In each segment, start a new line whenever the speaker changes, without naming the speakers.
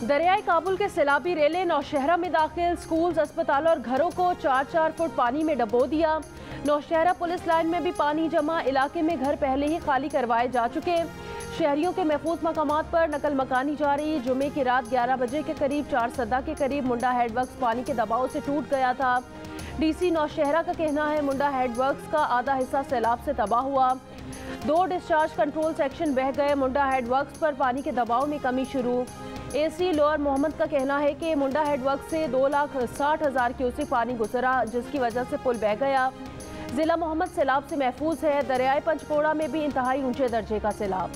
दरियाई काबुल के सैलाबी रेले नौशहरा में दाखिल, स्कूल्स, अस्पताल और घरों को 4-4 फुट पानी में डबो दिया। नौशहरा पुलिस लाइन में भी पानी जमा, इलाके में घर पहले ही खाली करवाए जा चुके। शहरियों के महफूज मकामात पर नकल मकानी जारी। जुमे की रात 11 बजे के करीब 4 सदा के करीब मुंडा हेडवर्क्स पानी के दबाव से टूट गया था। डीसी नौशहरा का कहना है मुंडा हेडवर्क्स का आधा हिस्सा सैलाब से तबाह हुआ। 2 डिस्चार्ज कंट्रोल सेक्शन बह गए। मुंडा हेडवर्क्स पर पानी के दबाव में कमी शुरू। एसी लोअर मोहम्मद का कहना है कि मुंडा हेडवर्क्स से 2,60,000 क्यूसेक पानी गुजरा, जिसकी वजह से पुल बह गया। जिला मोहम्मद सैलाब से महफूज है। दरियाई पंचपोड़ा में भी इंतहाई ऊंचे दर्जे का सैलाब।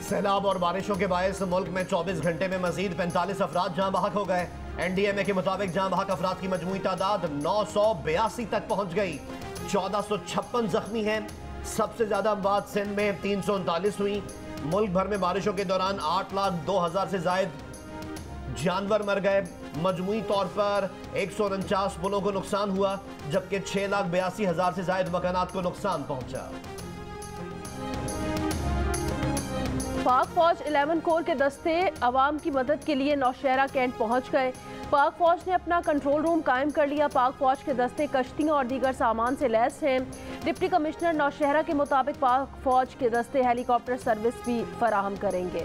सैलाब और बारिशों के बायस मुल्क में 24 घंटे में मजीद 45 अफराद जहां बहक हो गए। NDMA के मुताबिक जहां बहक अफराद की मजमूई तादाद 982 तक पहुंच गई। 1456 जख्मी हैं। सबसे ज्यादा अमवात सिंध में 339 हुई। मुल्क भर में बारिशों के दौरान 8,02,000 से जायद जानवर मर गए। मजमूई तौर पर 149 पुलों को नुकसान हुआ, जबकि 6,82,000 से जायद मकानात को नुकसान पहुंचा।
पाक फौज 11 कोर के दस्ते अवाम की मदद के लिए नौशहरा कैंट पहुंच गए। पाक फौज ने अपना कंट्रोल रूम कायम कर लिया। पाक फौज के दस्ते कश्तियों और दीगर सामान से लैस हैं। डिप्टी कमिश्नर नौशहरा के मुताबिक पाक फौज के दस्ते हेलीकॉप्टर सर्विस भी फराहम करेंगे।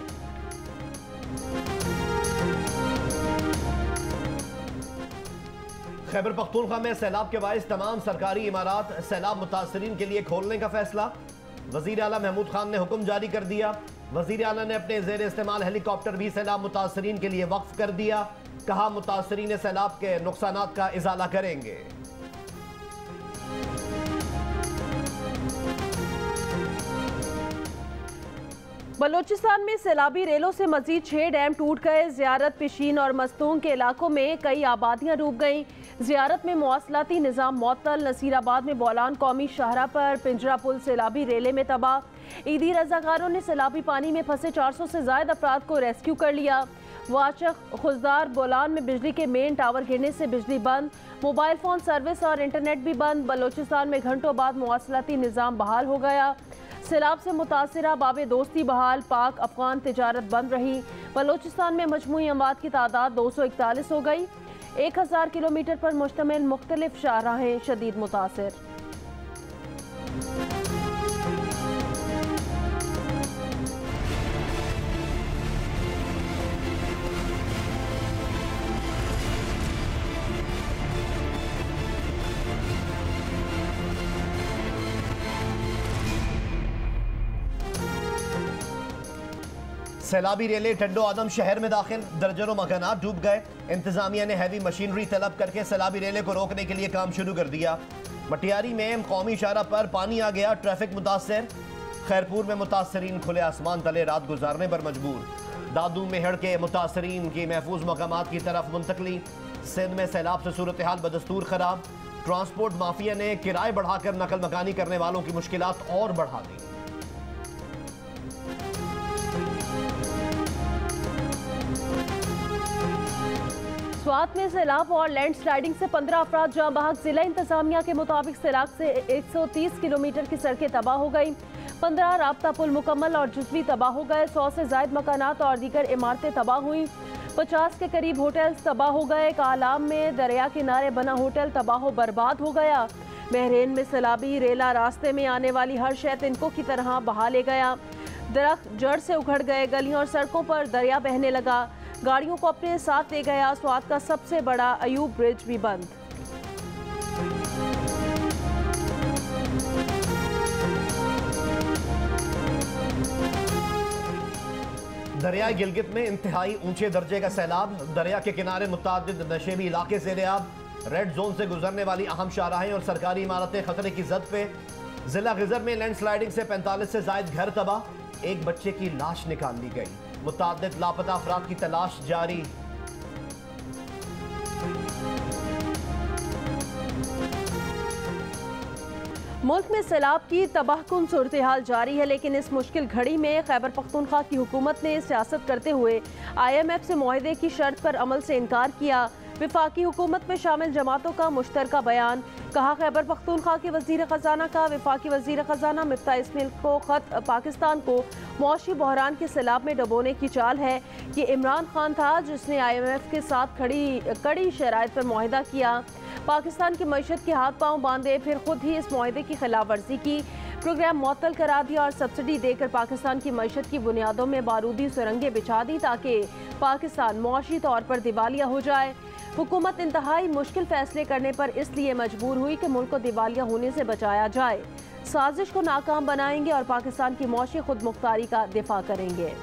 खैबर पख्तूनख्वा में सैलाब के बायस तमाम सरकारी इमारात सैलाब मुतासरीन के लिए खोलने का फैसला। वजीर आला महमूद खान ने हुक्म जारी कर दिया। वजीर आला ने अपने जेर इस्तेमाल हेलीकॉप्टर भी सैलाब मुतासरीन के लिए वक्फ कर दिया। कहा मुतासरीन सैलाब के नुकसानात का इजाला करेंगे।
बलोचिस्तान में सैलाबी रेलों से मजीद 6 डैम टूट गए। जियारत, पिशीन और मस्तूंग के इलाकों में कई आबादियां डूब गईं। जियारत में मवासलाती निज़ाम मअतल। नसीराबाद में बोलान कौमी शाहरा पर पिंजरा पुल सैलाबी रेले में तबाह। ईदी रजाकारों ने सैलाबी पानी में फंसे 400 से ज्यादा अफराद को रेस्क्यू कर लिया। वाचक, खुजदार, बोलान में बिजली के मेन टावर गिरने से बिजली बंद। मोबाइल फोन सर्विस और इंटरनेट भी बंद। बलोचिस्तान में घंटों बाद मवासलाती निज़ाम बहाल हो गया। सैलाब से मुतासिरा बाबे दोस्ती बहाल। पाक अफगान तिजारत बंद रही। बलोचिस्तान में मजमूई अमवात की तादाद 241 हो गई। 1000 किलोमीटर पर मुश्तमिल मुख्तलिफ शाहराहें शदीद मुतासिर।
सैलाबी रेले टंडो आदम शहर में दाखिल। दर्जनों मकानात डूब गए। इंतजामिया ने हैवी मशीनरी तलब करके सैलाबी रेले को रोकने के लिए काम शुरू कर दिया। मटियारी में कौमी शाहरा पर पानी आ गया, ट्रैफिक मुतासर। खैरपुर में मुतासरीन खुले आसमान तले रात गुजारने पर मजबूर। दादू मेहड़ के मुतासरीन की महफूज मकामात की तरफ मुंतकली। सिंध में सैलाब से सूरत हाल बदस्तूर खराब। ट्रांसपोर्ट माफिया ने किराए बढ़ाकर नकल मकानी करने वालों की मुश्किलात और बढ़ा दी।
स्वात में सैलाब और लैंड स्लाइडिंग से 15 अफराद जहां बहक। जिला इंतजामिया के मुताबिक सैलाब से 130 किलोमीटर की सड़कें तबाह हो गई। 15 राब्ता पुल मुकम्मल और जुज़वी तबाह हो गए। 100 से ज्यादा मकानात और दीगर इमारतें तबाह हुई। 50 के करीब होटल्स तबाह हो गए। कालाम में दरिया किनारे बना होटल तबाह बर्बाद हो गया। बहरेन में सैलाबी रेला रास्ते में आने वाली हर शय तिनकों की तरह बहा ले गया। दरख्त जड़ से उखड़ गए। गलियों और सड़कों पर दरिया बहने लगा। गाड़ियों को अपने साथ ले गया। स्वात का सबसे बड़ा अयूब ब्रिज भी बंद।
दरियाई गिलगित में इंतहाई ऊंचे दर्जे का सैलाब। दरिया के किनारे मुतादिद नशेबी इलाके से रेआब। रेड जोन से गुजरने वाली अहम शाहराहें और सरकारी इमारतें खतरे की जद पे। जिला गिजर में लैंड स्लाइडिंग से 45 से जायद घर तबाह। एक बच्चे की लाश निकाल ली गई। मुतादिद लापता अफराद की तलाश जारी।
मुल्क में सैलाब की तबाहकुन सूरत हाल जारी है, लेकिन इस मुश्किल घड़ी में खैबर पख्तूनख्वा की हुकूमत ने सियासत करते हुए IMF से मुआहदे की शर्त पर अमल से इनकार किया। विफाकी हुकूमत में शामिल जमातों का मुश्तरका बयान। कहा, खैबर पख्तूनख्वा के वजीर खजाना का वफाकी वजीर खजाना मिफ्ता इस्माइल को खत पाकिस्तान को मौशी बहरान के सैलाब में डबोने की चाल है। ये इमरान खान था जिसने IMF के साथ कड़ी शराइत पर मुआहदा किया। पाकिस्तान की मईशत के हाथ पांव बांधे, फिर खुद ही इस मुआहदे की खिलाफ वर्जी की। प्रोग्राम मुअत्तल करा दिया और सब्सिडी देकर पाकिस्तान की मईशत की बुनियादों में बारूदी सुरंगें बिछा दी ताकि पाकिस्तान मुआशी तौर पर दिवालिया हो जाए। हुकूमत इंतहाई मुश्किल फैसले करने पर इसलिए मजबूर हुई कि मुल्क को दिवालिया होने से बचाया जाए। साजिश को नाकाम बनाएंगे और पाकिस्तान की मौशी खुद मुख्तारी का दिफा करेंगे।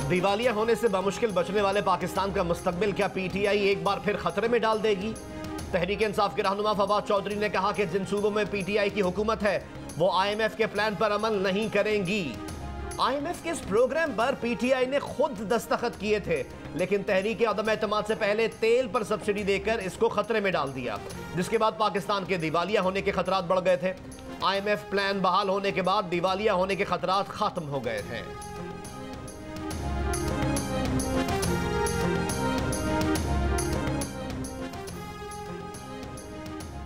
दिवालिया होने से बामुश्किल बचने वाले पाकिस्तान का मुस्तकबिल क्या PTI एक बार फिर खतरे में डाल देगी? तहरीक इंसाफ के रहनुमा फवाद चौधरी ने कहा कि जिन सूबों में PTI की हुकूमत है वो IMF के प्लान पर अमल नहीं करेंगी। IMF के इस प्रोग्राम पर PTI ने खुद दस्तखत किए थे, लेकिन तहरीक अदम एतमाद से पहले तेल पर सब्सिडी देकर इसको खतरे में डाल दिया, जिसके बाद पाकिस्तान के दिवालिया होने के खतरात बढ़ गए थे। IMF प्लान बहाल होने के बाद दिवालिया होने के खतरात खत्म हो गए थे।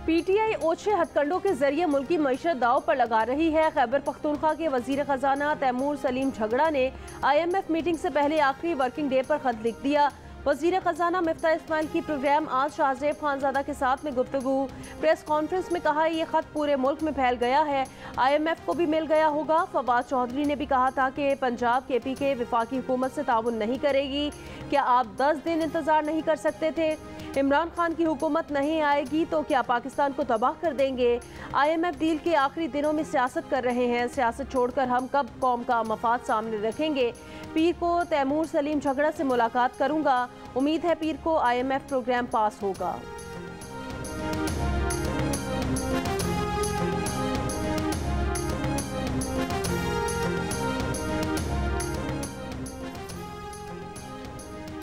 PTI ओछे हथकंडों के जरिए मुल्की मईशत दाव पर लगा रही है। खैबर पख्तूनख्वा के वजीर खजाना तैमूर सलीम झगड़ा ने IMF मीटिंग से पहले आखिरी वर्किंग डे पर खत लिख दिया। वजीर खजाना मिफ्ता इस्माइल की प्रोग्राम आज शाहजेब खानजादा के साथ में गुफ्तगू। प्रेस कॉन्फ्रेंस में कहा, यह खत पूरे मुल्क में फैल गया है, IMF को भी मिल गया होगा। फवाद चौधरी ने भी कहा था कि पंजाब KP के वफाकी हुकूमत से ताउन नहीं करेगी। क्या आप 10 दिन इंतजार नहीं कर सकते थे? इमरान खान की हुकूमत नहीं आएगी तो क्या पाकिस्तान को तबाह कर देंगे? IMF डील के आखिरी दिनों में सियासत कर रहे हैं, सियासत छोड़कर हम कब कौम का मफाद सामने रखेंगे? पीर को तैमूर सलीम झगड़ा से मुलाकात करूंगा, उम्मीद है पीर को IMF प्रोग्राम पास होगा।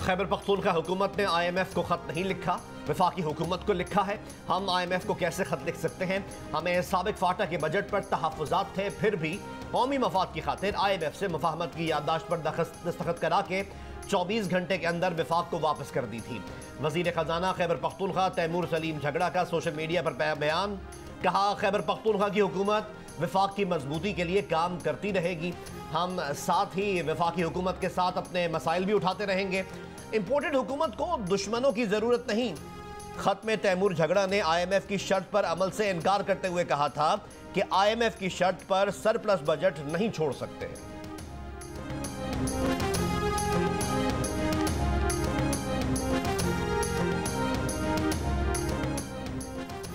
खैबर पख्तूनख्वा हुकूमत ने IMF को खत नहीं लिखा, वफाकी हुकूमत को लिखा है। हम IMF को कैसे खत लिख सकते हैं? हमें साबिक फाटा के बजट पर तहफ़्फ़ुज़ात थे, फिर भी कौमी मफाद की खातिर IMF से मुफाहमत की याददाश्त पर दस्तखत करा के 24 घंटे के अंदर वफाक को वापस कर दी थी। वज़ीर ख़जाना खैबर पख्तूनख्वा तैमूर सलीम झगड़ा का सोशल मीडिया पर बयान। कहा, खैबर पख्तूनख्वा की हुकूमत वफाक की मजबूती के लिए काम करती रहेगी। हम साथ ही वफाकी हुकूमत के साथ अपने मसाइल भी उठाते रहेंगे। इंपोर्टेड हुकूमत को दुश्मनों की जरूरत नहीं। खत में तैमूर झगड़ा ने IMF की शर्त पर अमल से इनकार करते हुए कहा था कि IMF की शर्त पर सरप्लस बजट नहीं छोड़ सकते।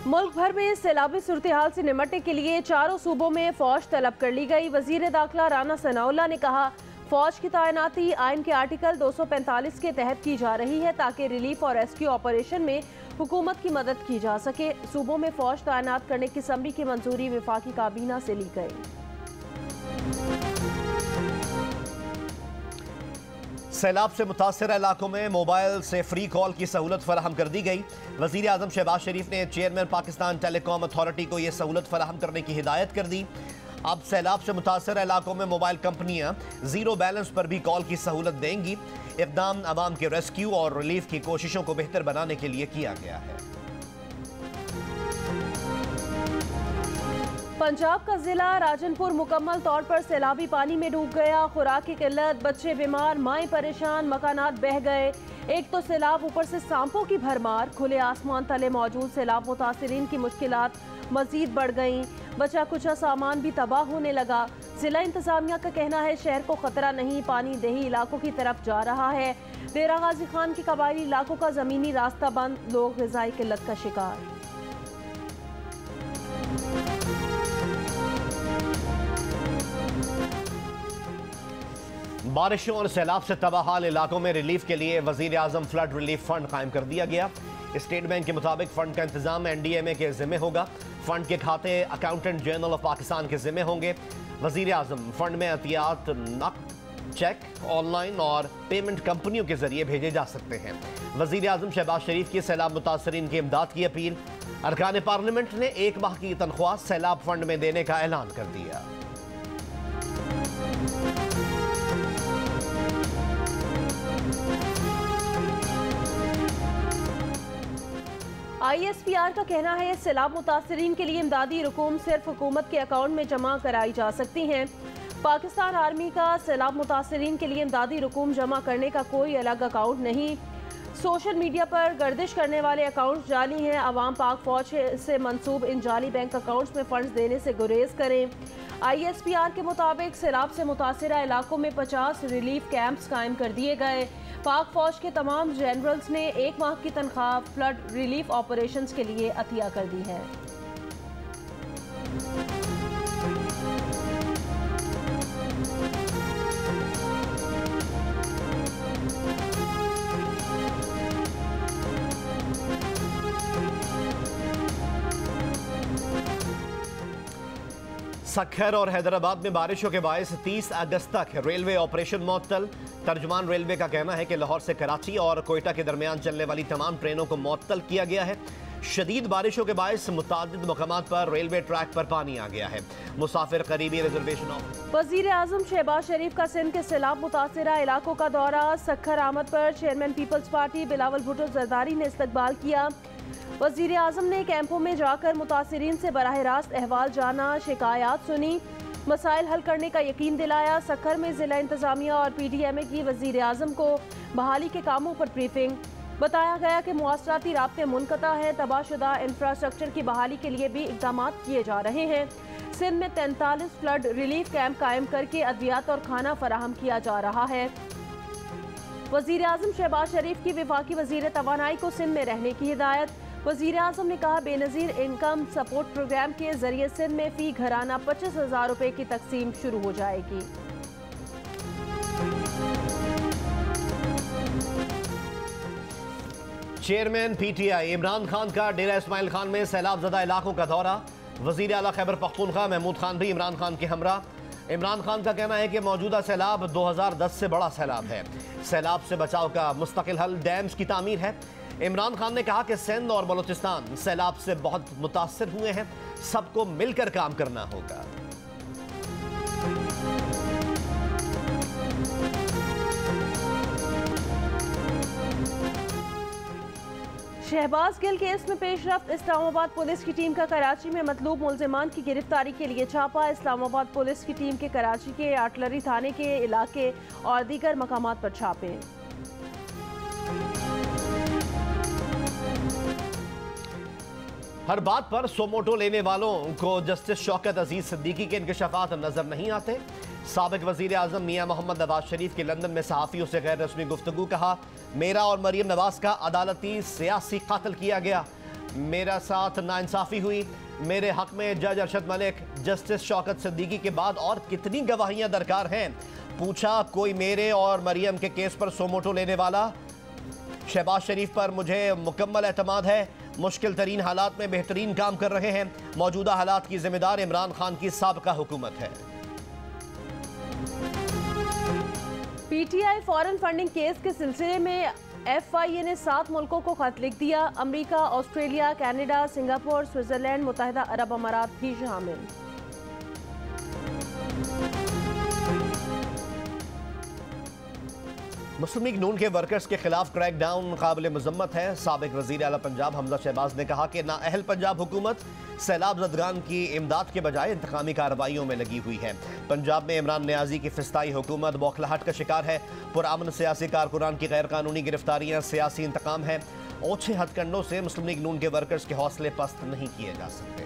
मुल्क भर में सैलाबी सूरत हाल से निमटने के लिए चारों सूबों में फौज तलब कर ली गई। वजीर दाखिला राना सनाउल्लाह ने कहा, फौज की तैनाती आइन के आर्टिकल 245 के तहत की जा रही है ताकि रिलीफ और रेस्क्यू ऑपरेशन में हुकूमत की मदद की जा सके। सूबों में फौज तैनात करने की असम्बली की मंजूरी वफाकी काबीना से ली गई।
सैलाब से मुतासर इलाकों में मोबाइल से फ्री कॉल की सहूलत फराहम कर दी गई। वज़ीर आज़म शहबाज शरीफ ने चेयरमैन पाकिस्तान टेलीकॉम अथॉरिटी को यह सहूलत फराहम करने की हिदायत कर दी। अब सैलाब से मुतासर इलाकों में मोबाइल कंपनियां जीरो बैलेंस पर भी कॉल की सहूलत देंगी। इक़दाम अवाम के रेस्क्यू और रिलीफ की कोशिशों को बेहतर बनाने के लिए किया गया है।
पंजाब का जिला राजनपुर मुकम्मल तौर पर सैलाबी पानी में डूब गया। खुराक की किल्लत, बच्चे बीमार, माएँ परेशान, मकानात बह गए। एक तो सैलाब, ऊपर से सांपों की भरमार। खुले आसमान तले मौजूद सैलाब मुतासिरीन की मुश्किलात मजीद बढ़ गईं। बचा कुचा सामान भी तबाह होने लगा। जिला इंतजामिया का कहना है शहर को खतरा नहीं, पानी दही इलाकों की तरफ जा रहा है। डेरा गाजी खान के कबायली इलाकों का जमीनी रास्ता बंद, लोग ग़िज़ाई किल्लत का शिकार।
बारिशों और सैलाब से तबाहाल इलाकों में रिलीफ के लिए वज़ीर आज़म फ्लड रिलीफ फंड कायम कर दिया गया। स्टेट बैंक के मुताबिक फंड का इंतजाम NDMA के ज़िम्मे होगा। फंड के खाते अकाउंटेंट जनरल ऑफ पाकिस्तान के ज़िम्मे होंगे। वज़ीर आज़म फंड में एहतियात, नक़द चेक ऑनलाइन और पेमेंट कंपनियों के जरिए भेजे जा सकते हैं। वजीर आजम शहबाज शरीफ की सैलाब मुतासरीन की इमदाद की अपील। अरकान पार्लियामेंट ने 1 माह की तनख्वाह सैलाब फंड में देने का ऐलान कर दिया।
ISPR का कहना है सैलाब मुतासरीन के लिए इमदादी रकूम सिर्फ हुकूमत के अकाउंट में जमा कराई जा सकती हैं। पाकिस्तान आर्मी का सैलाब मुतासरीन के लिए इमदादी रकूम जमा करने का कोई अलग अकाउंट नहीं। सोशल मीडिया पर गर्दिश करने वाले अकाउंट्स जाली हैं। अवाम पाक फौज से मंसूब इन जाली बैंक अकाउंट्स में फंड्स देने से गुरेज करें। ISPR के मुताबिक सैलाब से मुतासरा इलाकों में 50 रिलीफ कैंप्स कायम कर दिए गए। पाक फौज के तमाम जनरल्स ने 1 माह की तनख्वाह फ्लड रिलीफ ऑपरेशंस के लिए अतिया कर दी है।
सक्खर और हैदराबाद में बारिशों के बायस 30 अगस्त तक रेलवे ऑपरेशन मुअत्तल। तर्जुमान रेलवे का कहना है कि लाहौर से कराची और कोयटा के दरमियान चलने वाली तमाम ट्रेनों को मुअत्तल किया गया है। शदीद बारिशों के बायस मुतादिद मकामात पर रेलवे ट्रैक पर पानी आ गया है। मुसाफिर करीबी रिजर्वेशन।
वजीर आजम शहबाज शरीफ का सिंध के सैलाब मुतासरा इलाकों का दौरा। सक्खर आमद पर चेयरमैन पीपल्स पार्टी बिलावल भुट्टो जरदारी ने इस्तकबाल किया। वजीर आजम ने कैंपों में जाकर मुतासरीन से बराह रास्त अहवाल जाना, शिकायत सुनी, मसाइल हल करने का यकीन दिलाया। सक्खर में जिला इंतजामिया और PTMA की वजीर आजम को बहाली के कामों पर ब्रीफिंग। बताया गया कि मुआसराती राब्ते मुनक़ता है। तबाहशुदा इंफ्रास्ट्रक्चर की बहाली के लिए भी इक़दाम किए जा रहे हैं। सिंध में 43 फ्लड रिलीफ कैंप कायम करके अद्वियात और खाना फराहम किया जा रहा है। वजीर आजम शहबाज शरीफ की वफाकी वजीर तवानाई को सिंध में रहने की हिदायत। वजीर आजम ने कहा बेनज़ीर इनकम सपोर्ट प्रोग्राम के जरिए सिंध में फी घराना 25,000 रुपए की तकसीम शुरू हो जाएगी।
चेयरमैन PTI इमरान खान का डेरा इस्माइल खान में सैलाब ज़दा इलाकों का दौरा। वजीर आला खैबर पख्तूनख्वा महमूद खान भी इमरान खान के हमरा। इमरान खान का कहना है कि मौजूदा सैलाब 2010 से बड़ा सैलाब है। सैलाब से बचाव का मुस्तकिल हल डैम्स की तामीर है। इमरान खान ने कहा कि सिंध और बलूचिस्तान सैलाब से बहुत मुतासर हुए हैं, सबको मिलकर काम करना होगा।
शहबाज गिल केस में पेशरफ्त। इस्लामाबाद पुलिस की टीम का कराची में मतलूब मुल्जिमान की गिरफ्तारी के लिए छापा। इस्लामाबाद पुलिस की टीम के कराची के आर्टिलरी थाने के इलाके और दीगर मकामात पर छापे।
हर बात पर सोमोटो लेने वालों को जस्टिस शौकत अजीज सिद्दीकी के इंकशाफात नजर नहीं आते। साबिक वजीर आजम मियां मोहम्मद नवाज शरीफ की लंदन में सहाफ़ियों से गैर रस्मी गुफ्तगू। कहा मेरा और मरियम नवाज का अदालती सियासी कत्ल किया गया, मेरा साथ नाइंसाफ़ी हुई। मेरे हक में जज अरशद मलिक, जस्टिस शौकत सिद्दीकी के बाद और कितनी गवाहियां दरकार हैं। पूछा कोई मेरे और मरियम के केस पर सोमोटो लेने वाला। शहबाज शरीफ पर मुझे मुकम्मल एतमाद है, मुश्किल तरीन हालात में बेहतरीन काम कर रहे हैं। मौजूदा हालात की जिम्मेदार इमरान खान की साबिका हुकूमत है।
PTI फॉरेन फंडिंग केस के सिलसिले में FIA ने 7 मुल्कों को खत लिख दिया। America, Australia, Canada, Singapore, Switzerland, मुत्तहिदा अरब अमारात भी शामिल।
मुस्लिम लीग नून के वर्कर्स के खिलाफ क्रैक डाउन काबिल मजम्मत है। साबिक वजीर आला पंजाब हमजा शहबाज ने कहा कि नाअहल पंजाब हुकूमत सैलाब ज़दगान की इमदाद के बजाय इंतकामी कार्रवाइयों में लगी हुई है। पंजाब में इमरान नियाजी की फिस्ताई हुकूमत बौखलाहट का शिकार है। पुरअमन सियासी कारकुनान की गैर कानूनी गिरफ्तारियाँ सियासी इंतकाम है। ओछे हथकंडों से मुस्लिम लीग नून के वर्कर्स के हौसले पस्त नहीं किए जा सकते।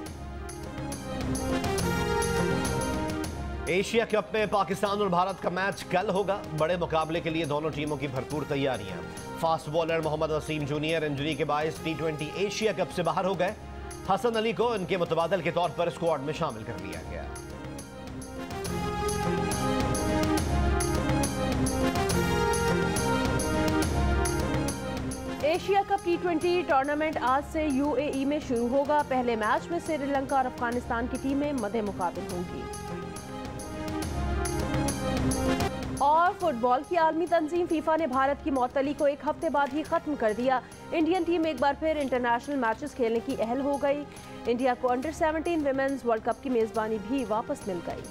एशिया कप में पाकिस्तान और भारत का मैच कल होगा। बड़े मुकाबले के लिए दोनों टीमों की भरपूर तैयारियां। Fast bowler Mohammad Wasim junior injury के बायस T20 एशिया कप से बाहर हो गए। हसन अली को इनके मुतबादल के तौर पर स्क्वाड में शामिल कर लिया गया।
एशिया कप T20 टूर्नामेंट आज से UAE में शुरू होगा। पहले मैच में श्रीलंका और अफगानिस्तान की टीमें मद्दे मुकाबिल होंगी। और फुटबॉल की आलमी तंजीम फीफा ने भारत की मौतली को एक हफ्ते बाद ही खत्म कर दिया। इंडियन टीम एक बार फिर इंटरनेशनल मैचेस खेलने की अहल हो गई। इंडिया को अंडर 17 विमेंस वर्ल्ड कप की मेजबानी भी वापस मिल गई।